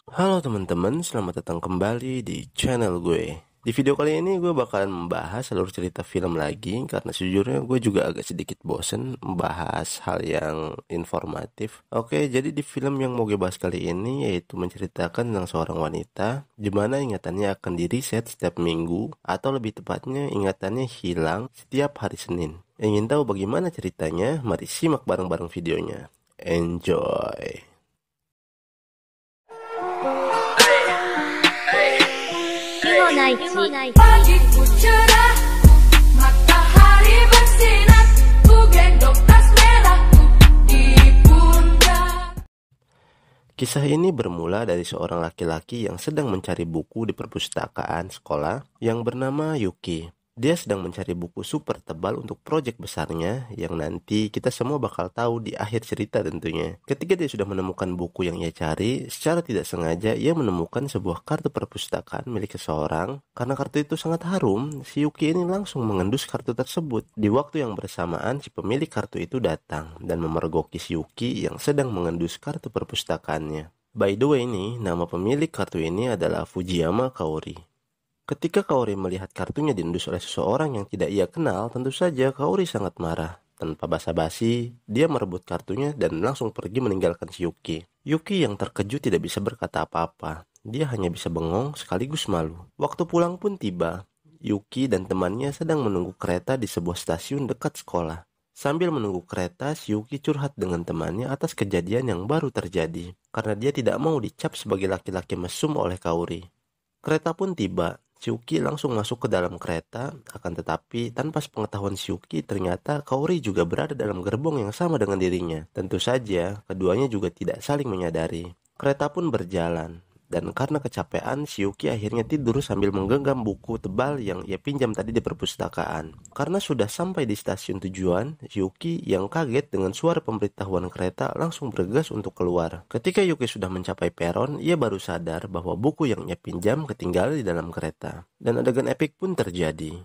Halo teman-teman, selamat datang kembali di channel gue. Di video kali ini gue bakalan membahas alur cerita film lagi karena sejujurnya gue juga agak sedikit bosen membahas hal yang informatif. Oke, jadi di film yang mau gue bahas kali ini yaitu menceritakan tentang seorang wanita di mana ingatannya akan di-reset setiap minggu atau lebih tepatnya ingatannya hilang setiap hari Senin. Ingin tahu bagaimana ceritanya? Mari simak bareng-bareng videonya. Enjoy. Pagiku cerah, matahari bersinar, ku gendong tas merahku di pundak. Kisah ini bermula dari seorang laki-laki yang sedang mencari buku di perpustakaan sekolah yang bernama Yuki. Dia sedang mencari buku super tebal untuk proyek besarnya yang nanti kita semua bakal tahu di akhir cerita tentunya. Ketika dia sudah menemukan buku yang ia cari, secara tidak sengaja ia menemukan sebuah kartu perpustakaan milik seseorang. Karena kartu itu sangat harum, si Yuki ini langsung mengendus kartu tersebut. Di waktu yang bersamaan, si pemilik kartu itu datang dan memergoki si Yuki yang sedang mengendus kartu perpustakaannya. By the way nih, nama pemilik kartu ini adalah Fujiyama Kaori. Ketika Kaori melihat kartunya diendus oleh seseorang yang tidak ia kenal, tentu saja Kaori sangat marah. Tanpa basa-basi, dia merebut kartunya dan langsung pergi meninggalkan si Yuki. Yuki yang terkejut tidak bisa berkata apa-apa. Dia hanya bisa bengong sekaligus malu. Waktu pulang pun tiba. Yuki dan temannya sedang menunggu kereta di sebuah stasiun dekat sekolah. Sambil menunggu kereta, si Yuki curhat dengan temannya atas kejadian yang baru terjadi. Karena dia tidak mau dicap sebagai laki-laki mesum oleh Kaori. Kereta pun tiba. Yuki langsung masuk ke dalam kereta, akan tetapi tanpa sepengetahuan Yuki ternyata Kaori juga berada dalam gerbong yang sama dengan dirinya. Tentu saja, keduanya juga tidak saling menyadari. Kereta pun berjalan, dan karena kecapean, Yuki akhirnya tidur sambil menggenggam buku tebal yang ia pinjam tadi di perpustakaan. Karena sudah sampai di stasiun tujuan, Yuki yang kaget dengan suara pemberitahuan kereta langsung bergegas untuk keluar. Ketika Yuki sudah mencapai peron, ia baru sadar bahwa buku yang ia pinjam ketinggalan di dalam kereta. Dan adegan epik pun terjadi.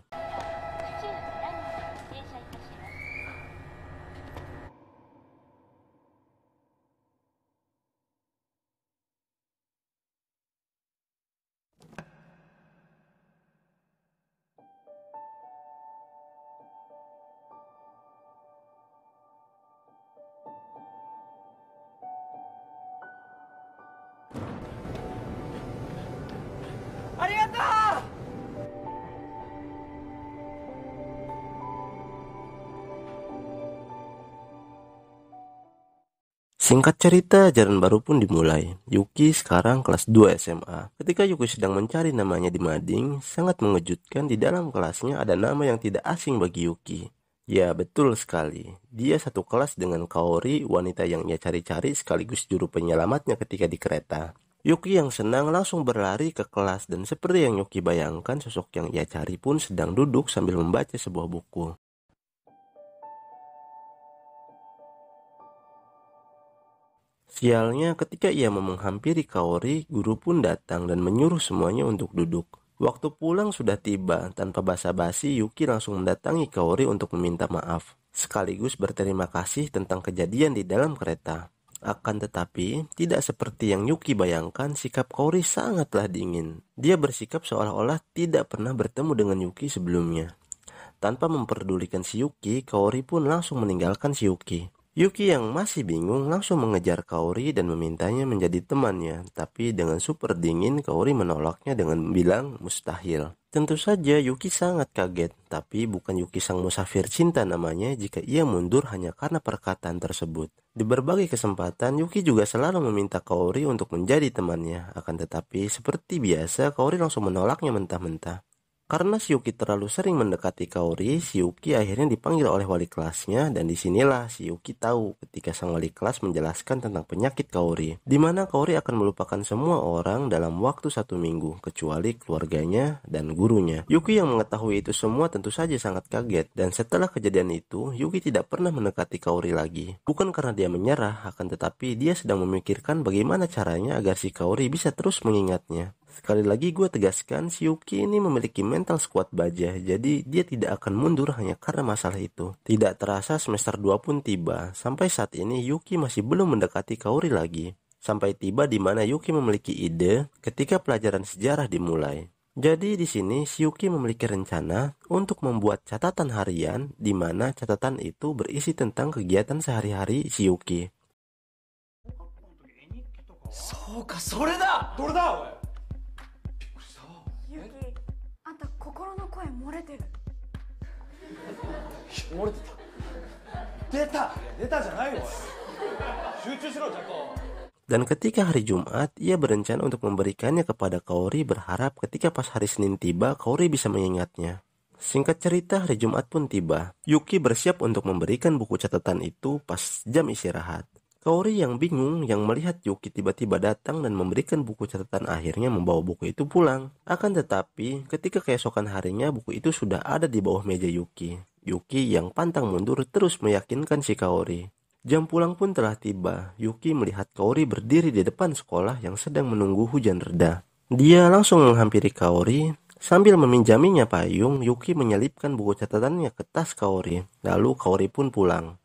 Singkat cerita, jalan baru pun dimulai. Yuki sekarang kelas 2 SMA. Ketika Yuki sedang mencari namanya di mading, sangat mengejutkan di dalam kelasnya ada nama yang tidak asing bagi Yuki. Ya, betul sekali. Dia satu kelas dengan Kaori, wanita yang ia cari-cari sekaligus juru penyelamatnya ketika di kereta. Yuki yang senang langsung berlari ke kelas dan seperti yang Yuki bayangkan, sosok yang ia cari pun sedang duduk sambil membaca sebuah buku. Sialnya, ketika ia mau menghampiri Kaori, guru pun datang dan menyuruh semuanya untuk duduk. Waktu pulang sudah tiba, tanpa basa-basi Yuki langsung mendatangi Kaori untuk meminta maaf, sekaligus berterima kasih tentang kejadian di dalam kereta. Akan tetapi, tidak seperti yang Yuki bayangkan, sikap Kaori sangatlah dingin. Dia bersikap seolah-olah tidak pernah bertemu dengan Yuki sebelumnya. Tanpa memperdulikan si Yuki, Kaori pun langsung meninggalkan si Yuki. Yuki yang masih bingung langsung mengejar Kaori dan memintanya menjadi temannya. Tapi dengan super dingin, Kaori menolaknya dengan bilang mustahil. Tentu saja Yuki sangat kaget, tapi bukan Yuki sang musafir cinta namanya jika ia mundur hanya karena perkataan tersebut. Di berbagai kesempatan, Yuki juga selalu meminta Kaori untuk menjadi temannya. Akan tetapi, seperti biasa, Kaori langsung menolaknya mentah-mentah. Karena si Yuki terlalu sering mendekati Kaori, si Yuki akhirnya dipanggil oleh wali kelasnya dan disinilah si Yuki tahu ketika sang wali kelas menjelaskan tentang penyakit Kaori, di mana Kaori akan melupakan semua orang dalam waktu 1 minggu, kecuali keluarganya dan gurunya. Yuki yang mengetahui itu semua tentu saja sangat kaget, dan setelah kejadian itu, Yuki tidak pernah mendekati Kaori lagi. Bukan karena dia menyerah, akan tetapi dia sedang memikirkan bagaimana caranya agar si Kaori bisa terus mengingatnya. Sekali lagi gue tegaskan, si Yuki ini memiliki mental sekuat baja, jadi dia tidak akan mundur hanya karena masalah itu. Tidak terasa semester 2 pun tiba, sampai saat ini Yuki masih belum mendekati Kaori lagi. Sampai tiba di mana Yuki memiliki ide ketika pelajaran sejarah dimulai. Jadi di sini si Yuki memiliki rencana untuk membuat catatan harian di mana catatan itu berisi tentang kegiatan sehari-hari si Yuki. そうか、それだ。どれだ、おい。びっくりした。ゆき、あんた心の声漏れてる。漏れてた。出たじゃないよ、おい。集中しろ、ちゃんと。 Dan ketika hari Jumat, ia berencana untuk memberikannya kepada Kaori berharap ketika pas hari Senin tiba, Kaori bisa mengingatnya. Singkat cerita, hari Jumat pun tiba. Yuki bersiap untuk memberikan buku catatan itu pas jam istirahat. Kaori yang bingung yang melihat Yuki tiba-tiba datang dan memberikan buku catatan akhirnya membawa buku itu pulang. Akan tetapi, ketika keesokan harinya buku itu sudah ada di bawah meja Yuki. Yuki yang pantang mundur terus meyakinkan si Kaori. Jam pulang pun telah tiba. Yuki melihat Kaori berdiri di depan sekolah yang sedang menunggu hujan reda. Dia langsung menghampiri Kaori. Sambil meminjaminya payung, Yuki menyelipkan buku catatannya ke tas Kaori. Lalu Kaori pun pulang.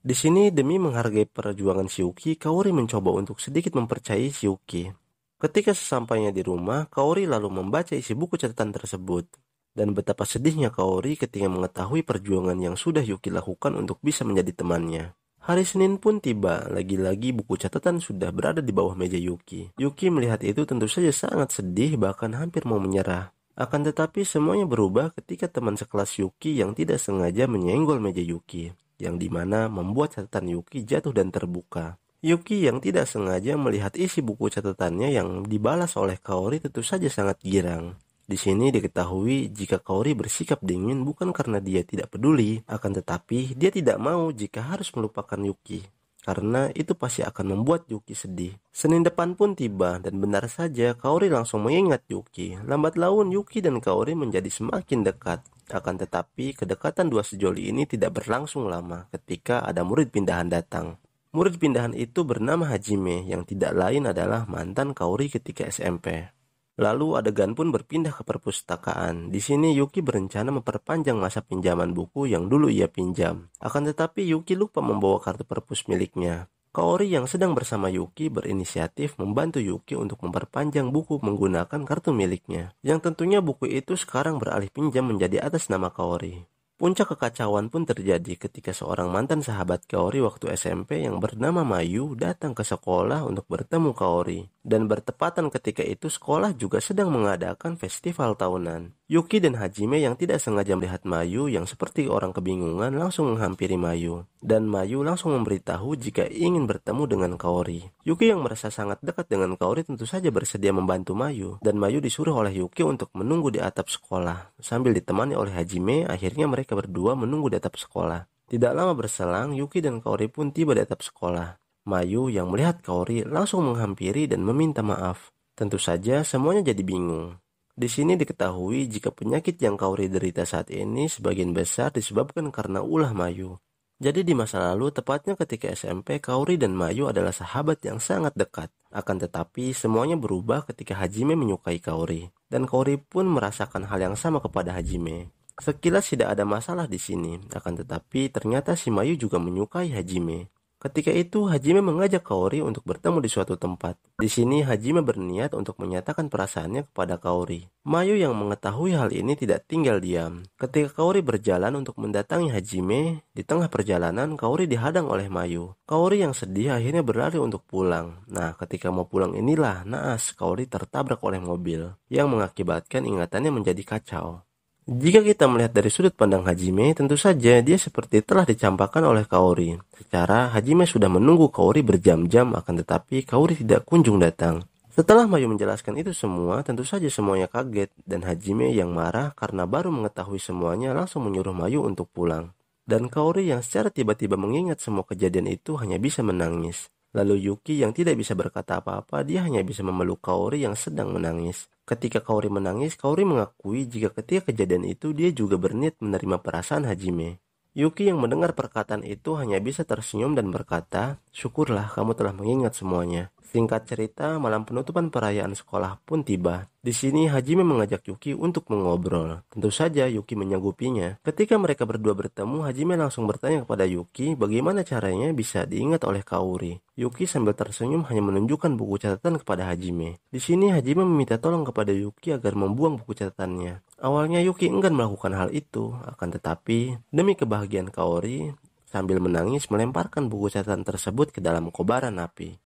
Di sini demi menghargai perjuangan si Yuki, Kaori mencoba untuk sedikit mempercayai si Yuki. Ketika sesampainya di rumah, Kaori lalu membaca isi buku catatan tersebut. Dan betapa sedihnya Kaori ketika mengetahui perjuangan yang sudah Yuki lakukan untuk bisa menjadi temannya. Hari Senin pun tiba, lagi-lagi buku catatan sudah berada di bawah meja Yuki. Yuki melihat itu tentu saja sangat sedih, bahkan hampir mau menyerah. Akan tetapi semuanya berubah ketika teman sekelas Yuki yang tidak sengaja menyenggol meja Yuki, yang dimana membuat catatan Yuki jatuh dan terbuka. Yuki yang tidak sengaja melihat isi buku catatannya yang dibalas oleh Kaori tentu saja sangat girang. Di sini diketahui jika Kaori bersikap dingin bukan karena dia tidak peduli, akan tetapi dia tidak mau jika harus melupakan Yuki. Karena itu pasti akan membuat Yuki sedih. Senin depan pun tiba dan benar saja Kaori langsung mengingat Yuki. Lambat laun Yuki dan Kaori menjadi semakin dekat. Akan tetapi kedekatan dua sejoli ini tidak berlangsung lama ketika ada murid pindahan datang. Murid pindahan itu bernama Hajime yang tidak lain adalah mantan Kaori ketika SMP. Lalu adegan pun berpindah ke perpustakaan. Di sini Yuki berencana memperpanjang masa pinjaman buku yang dulu ia pinjam. Akan tetapi Yuki lupa membawa kartu perpus miliknya. Kaori yang sedang bersama Yuki berinisiatif membantu Yuki untuk memperpanjang buku menggunakan kartu miliknya. Yang tentunya buku itu sekarang beralih pinjam menjadi atas nama Kaori. Puncak kekacauan pun terjadi ketika seorang mantan sahabat Kaori waktu SMP yang bernama Mayu datang ke sekolah untuk bertemu Kaori. Dan bertepatan ketika itu sekolah juga sedang mengadakan festival tahunan. Yuki dan Hajime yang tidak sengaja melihat Mayu yang seperti orang kebingungan langsung menghampiri Mayu. Dan Mayu langsung memberitahu jika ingin bertemu dengan Kaori. Yuki yang merasa sangat dekat dengan Kaori tentu saja bersedia membantu Mayu. Dan Mayu disuruh oleh Yuki untuk menunggu di atap sekolah. Sambil ditemani oleh Hajime, akhirnya mereka berdua menunggu di atap sekolah. Tidak lama berselang, Yuki dan Kaori pun tiba di atap sekolah. Mayu yang melihat Kaori langsung menghampiri dan meminta maaf. Tentu saja semuanya jadi bingung. Di sini diketahui jika penyakit yang Kaori derita saat ini sebagian besar disebabkan karena ulah Mayu. Jadi di masa lalu, tepatnya ketika SMP, Kaori dan Mayu adalah sahabat yang sangat dekat. Akan tetapi semuanya berubah ketika Hajime menyukai Kaori. Dan Kaori pun merasakan hal yang sama kepada Hajime. Sekilas tidak ada masalah di sini, akan tetapi ternyata si Mayu juga menyukai Hajime. Ketika itu Hajime mengajak Kaori untuk bertemu di suatu tempat. Di sini Hajime berniat untuk menyatakan perasaannya kepada Kaori. Mayu yang mengetahui hal ini tidak tinggal diam. Ketika Kaori berjalan untuk mendatangi Hajime, di tengah perjalanan Kaori dihadang oleh Mayu. Kaori yang sedih akhirnya berlari untuk pulang. Nah, ketika mau pulang inilah naas Kaori tertabrak oleh mobil yang mengakibatkan ingatannya menjadi kacau. Jika kita melihat dari sudut pandang Hajime, tentu saja dia seperti telah dicampakkan oleh Kaori. Secara Hajime sudah menunggu Kaori berjam-jam, akan tetapi Kaori tidak kunjung datang. Setelah Mayu menjelaskan itu semua, tentu saja semuanya kaget, dan Hajime yang marah karena baru mengetahui semuanya langsung menyuruh Mayu untuk pulang. Dan Kaori yang secara tiba-tiba mengingat semua kejadian itu hanya bisa menangis. Lalu Yuki yang tidak bisa berkata apa-apa, dia hanya bisa memeluk Kaori yang sedang menangis. Ketika Kaori menangis, Kaori mengakui jika ketika kejadian itu dia juga berniat menerima perasaan Hajime. Yuki yang mendengar perkataan itu hanya bisa tersenyum dan berkata, "Syukurlah kamu telah mengingat semuanya." Singkat cerita, malam penutupan perayaan sekolah pun tiba. Di sini Hajime mengajak Yuki untuk mengobrol. Tentu saja Yuki menyanggupinya. Ketika mereka berdua bertemu, Hajime langsung bertanya kepada Yuki bagaimana caranya bisa diingat oleh Kaori. Yuki sambil tersenyum hanya menunjukkan buku catatan kepada Hajime. Di sini Hajime meminta tolong kepada Yuki agar membuang buku catatannya. Awalnya Yuki enggan melakukan hal itu, akan tetapi demi kebahagiaan Kaori, sambil menangis melemparkan buku catatan tersebut ke dalam kobaran api.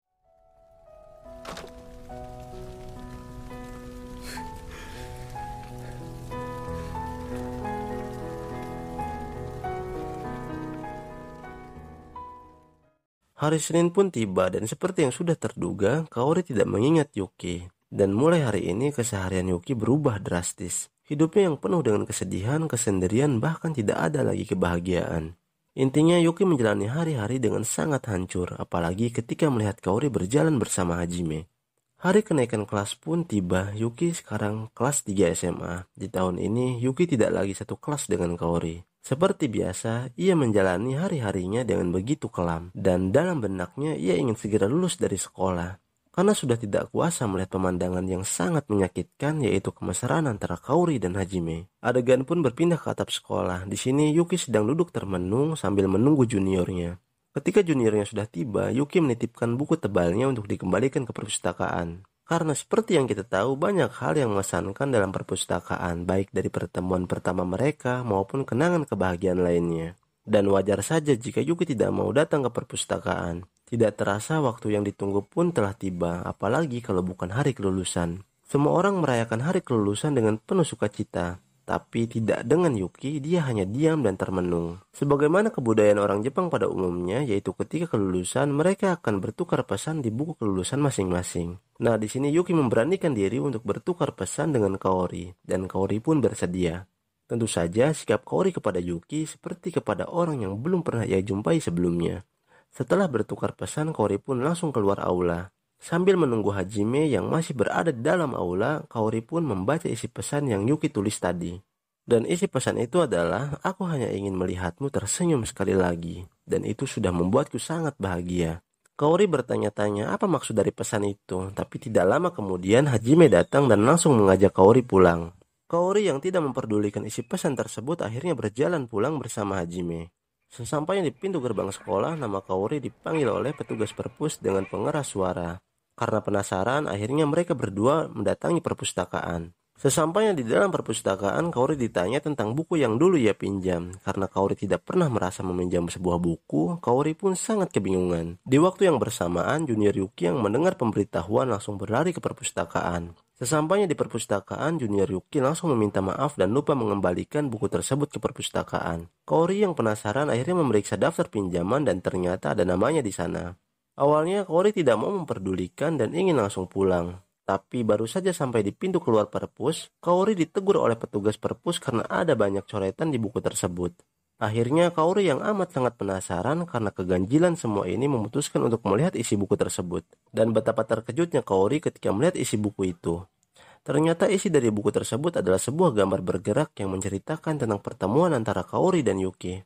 Hari Senin pun tiba dan seperti yang sudah terduga, Kaori tidak mengingat Yuki. Dan mulai hari ini keseharian Yuki berubah drastis. Hidupnya yang penuh dengan kesedihan, kesendirian, bahkan tidak ada lagi kebahagiaan. Intinya Yuki menjalani hari-hari dengan sangat hancur, apalagi ketika melihat Kaori berjalan bersama Hajime. Hari kenaikan kelas pun tiba, Yuki sekarang kelas 3 SMA. Di tahun ini, Yuki tidak lagi satu kelas dengan Kaori. Seperti biasa, ia menjalani hari-harinya dengan begitu kelam. Dan dalam benaknya, ia ingin segera lulus dari sekolah. Karena sudah tidak kuasa melihat pemandangan yang sangat menyakitkan, yaitu kemesraan antara Kaori dan Hajime. Adegan pun berpindah ke atap sekolah. Di sini, Yuki sedang duduk termenung sambil menunggu juniornya. Ketika juniornya sudah tiba, Yuki menitipkan buku tebalnya untuk dikembalikan ke perpustakaan. Karena seperti yang kita tahu, banyak hal yang mengesankan dalam perpustakaan, baik dari pertemuan pertama mereka maupun kenangan kebahagiaan lainnya. Dan wajar saja jika Yuki tidak mau datang ke perpustakaan. Tidak terasa waktu yang ditunggu pun telah tiba, apalagi kalau bukan hari kelulusan. Semua orang merayakan hari kelulusan dengan penuh sukacita. Tapi tidak dengan Yuki, dia hanya diam dan termenung. Sebagaimana kebudayaan orang Jepang pada umumnya, yaitu ketika kelulusan, mereka akan bertukar pesan di buku kelulusan masing-masing. Nah, di sini Yuki memberanikan diri untuk bertukar pesan dengan Kaori, dan Kaori pun bersedia. Tentu saja, sikap Kaori kepada Yuki seperti kepada orang yang belum pernah ia jumpai sebelumnya. Setelah bertukar pesan, Kaori pun langsung keluar aula. Sambil menunggu Hajime yang masih berada di dalam aula, Kaori pun membaca isi pesan yang Yuki tulis tadi. Dan isi pesan itu adalah, aku hanya ingin melihatmu tersenyum sekali lagi. Dan itu sudah membuatku sangat bahagia. Kaori bertanya-tanya apa maksud dari pesan itu, tapi tidak lama kemudian Hajime datang dan langsung mengajak Kaori pulang. Kaori yang tidak memperdulikan isi pesan tersebut akhirnya berjalan pulang bersama Hajime. Sesampainya di pintu gerbang sekolah, nama Kaori dipanggil oleh petugas perpus dengan pengeras suara. Karena penasaran, akhirnya mereka berdua mendatangi perpustakaan. Sesampainya di dalam perpustakaan, Kaori ditanya tentang buku yang dulu ia pinjam. Karena Kaori tidak pernah merasa meminjam sebuah buku, Kaori pun sangat kebingungan. Di waktu yang bersamaan, junior Yuki yang mendengar pemberitahuan langsung berlari ke perpustakaan. Sesampainya di perpustakaan, junior Yuki langsung meminta maaf dan lupa mengembalikan buku tersebut ke perpustakaan. Kaori yang penasaran akhirnya memeriksa daftar pinjaman dan ternyata ada namanya di sana. Awalnya Kaori tidak mau memperdulikan dan ingin langsung pulang. Tapi baru saja sampai di pintu keluar perpus, Kaori ditegur oleh petugas perpus karena ada banyak coretan di buku tersebut. Akhirnya Kaori yang amat sangat penasaran karena keganjilan semua ini memutuskan untuk melihat isi buku tersebut. Dan betapa terkejutnya Kaori ketika melihat isi buku itu. Ternyata isi dari buku tersebut adalah sebuah gambar bergerak yang menceritakan tentang pertemuan antara Kaori dan Yuki.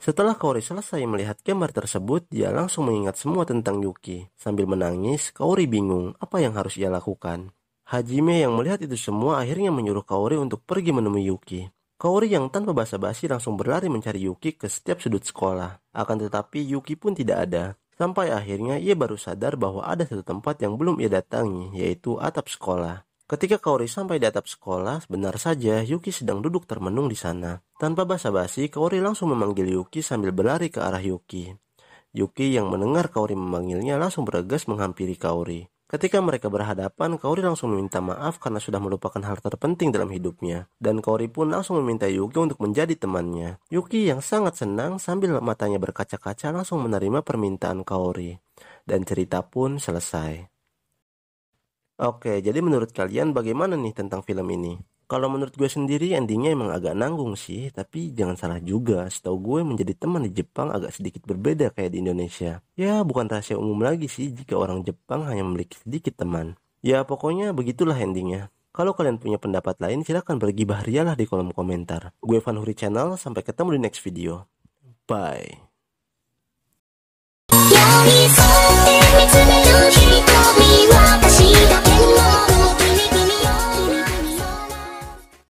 Setelah Kaori selesai melihat gambar tersebut, dia langsung mengingat semua tentang Yuki. Sambil menangis, Kaori bingung apa yang harus ia lakukan. Hajime yang melihat itu semua akhirnya menyuruh Kaori untuk pergi menemui Yuki. Kaori yang tanpa basa-basi langsung berlari mencari Yuki ke setiap sudut sekolah. Akan tetapi Yuki pun tidak ada. Sampai akhirnya ia baru sadar bahwa ada satu tempat yang belum ia datangi, yaitu atap sekolah. Ketika Kaori sampai di atap sekolah, benar saja Yuki sedang duduk termenung di sana. Tanpa basa-basi, Kaori langsung memanggil Yuki sambil berlari ke arah Yuki. Yuki yang mendengar Kaori memanggilnya langsung bergegas menghampiri Kaori. Ketika mereka berhadapan, Kaori langsung meminta maaf karena sudah melupakan hal terpenting dalam hidupnya. Dan Kaori pun langsung meminta Yuki untuk menjadi temannya. Yuki yang sangat senang sambil matanya berkaca-kaca langsung menerima permintaan Kaori. Dan cerita pun selesai. Oke, jadi menurut kalian bagaimana nih tentang film ini? Kalau menurut gue sendiri endingnya emang agak nanggung sih, tapi jangan salah juga, setahu gue menjadi teman di Jepang agak sedikit berbeda kayak di Indonesia. Ya, bukan rahasia umum lagi sih jika orang Jepang hanya memiliki sedikit teman. Ya, pokoknya begitulah endingnya. Kalau kalian punya pendapat lain, silahkan bergibah rialah di kolom komentar. Gue Vanhuri Channel, sampai ketemu di next video. Bye. 寄り添って見つめる瞳私だけの